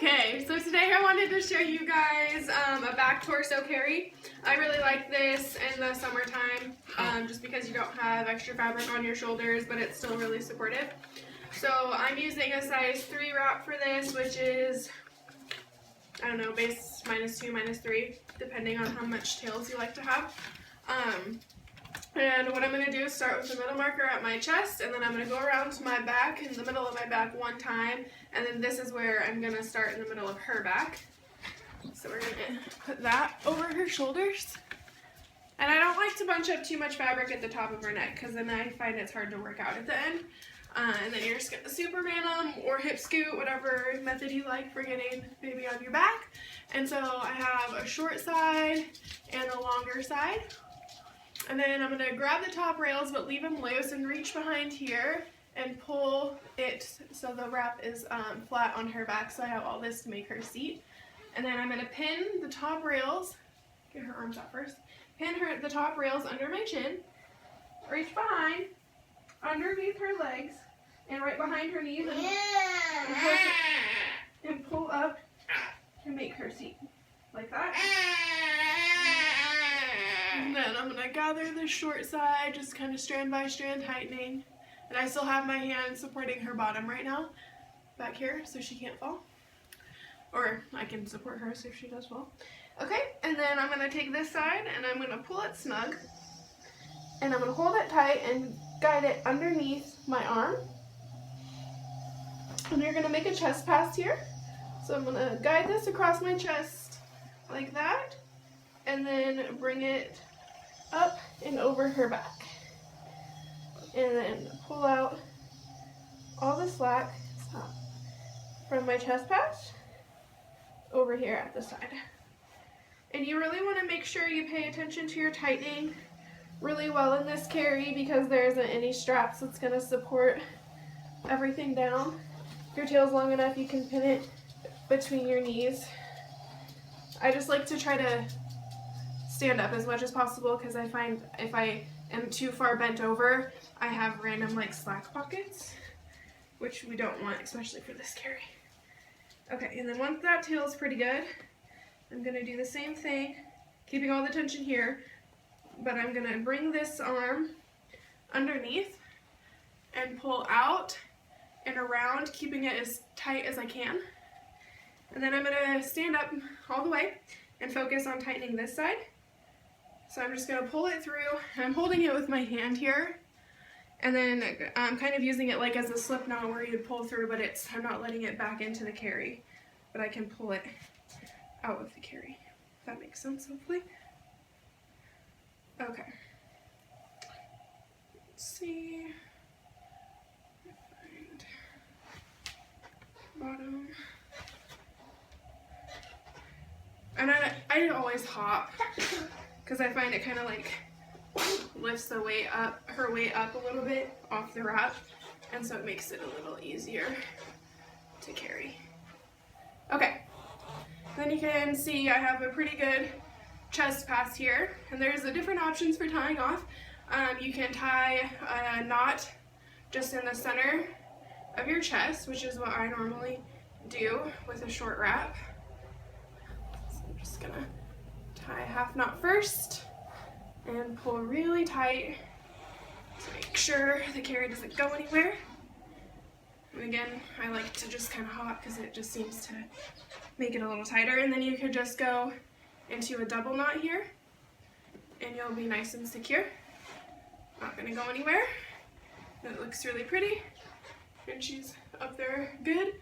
Okay, so today I wanted to show you guys a back torso carry. I really like this in the summertime just because you don't have extra fabric on your shoulders, but it's still really supportive. So I'm using a size 3 wrap for this, which is, I don't know, base -2, -3, depending on how much tails you like to have. And what I'm going to do is start with the middle marker at my chest, and then I'm going to go around to my back, in the middle of my back one time, and then this is where I'm going to start in the middle of her back. So we're going to put that over her shoulders. And I don't like to bunch up too much fabric at the top of her neck, because then I find it's hard to work out at the end. And then you're just going to Superman them, or hip scoot, whatever method you like for getting baby on your back. And so I have a short side and a longer side. And then I'm going to grab the top rails but leave them loose and reach behind here and pull it so the wrap is flat on her back, so I have all this to make her seat. And then I'm going to pin the top rails, get her arms out first, pin the top rails under my chin, reach behind, underneath her legs, and right behind her knees, and pull up to make her seat, like that. And then I'm going to gather the short side, just kind of strand by strand tightening. And I still have my hand supporting her bottom right now, back here, so she can't fall. Or I can support her so if she does fall. Okay, and then I'm going to take this side and I'm going to pull it snug. And I'm going to hold it tight and guide it underneath my arm. And you're going to make a chest pass here. So I'm going to guide this across my chest like that. And then bring it up and over her back. And then pull out all the slack from my chest pass over here at the side. And you really want to make sure you pay attention to your tightening really well in this carry, because there isn't any straps that's going to support everything down. If your tail's long enough, you can pin it between your knees. I just like to try to stand up as much as possible, because I find if I am too far bent over, I have random like slack pockets, which we don't want, especially for this carry. Okay, and then once that tail is pretty good, I'm going to do the same thing, keeping all the tension here, but I'm going to bring this arm underneath and pull out and around, keeping it as tight as I can. And then I'm going to stand up all the way and focus on tightening this side. So I'm just going to pull it through. I'm holding it with my hand here, and then I'm kind of using it like as a slip knot where you'd pull through, but I'm not letting it back into the carry, but I can pull it out of the carry. If that makes sense, hopefully. Okay. Let's see. Find bottom. And I always hop, because I find it kind of like lifts the weight up, her weight up a little bit off the wrap, and so it makes it a little easier to carry. Okay, then you can see I have a pretty good chest pass here, and there's the different options for tying off. You can tie a knot just in the center of your chest, which is what I normally do with a short wrap. So I'm just gonna tie a half knot first and pull really tight to make sure the carry doesn't go anywhere. And again, I like to just kind of hop because it just seems to make it a little tighter. And then you could just go into a double knot here and you'll be nice and secure. Not going to go anywhere. It looks really pretty and she's up there good.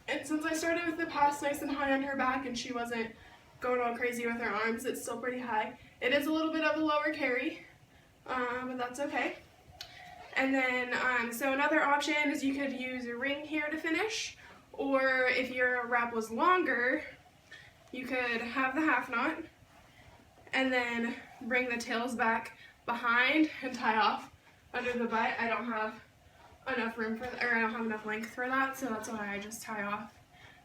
And since I started with the pass nice and high on her back and she wasn't going all crazy with her arms, it's still pretty high. It is a little bit of a lower carry, but that's okay. And then, so another option is you could use a ring here to finish, or if your wrap was longer, you could have the half knot, and then bring the tails back behind and tie off under the butt. I don't have enough room for, or I don't have enough length for that, so that's why I just tie off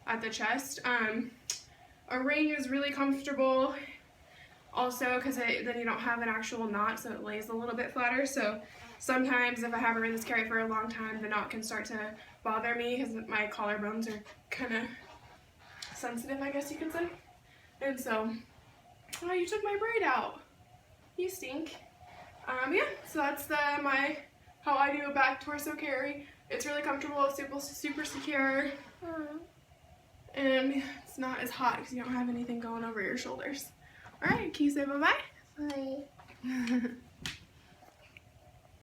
at the chest. A ring is really comfortable also because then you don't have an actual knot, so it lays a little bit flatter. So sometimes if I haven't worn this carry for a long time, the knot can start to bother me because my collarbones are kind of sensitive, I guess you could say. And so, oh, you took my braid out. You stink. Yeah, so that's how I do a back torso carry. It's really comfortable, it's super secure. And it's not as hot because you don't have anything going over your shoulders. Alright, can you say bye-bye? Bye.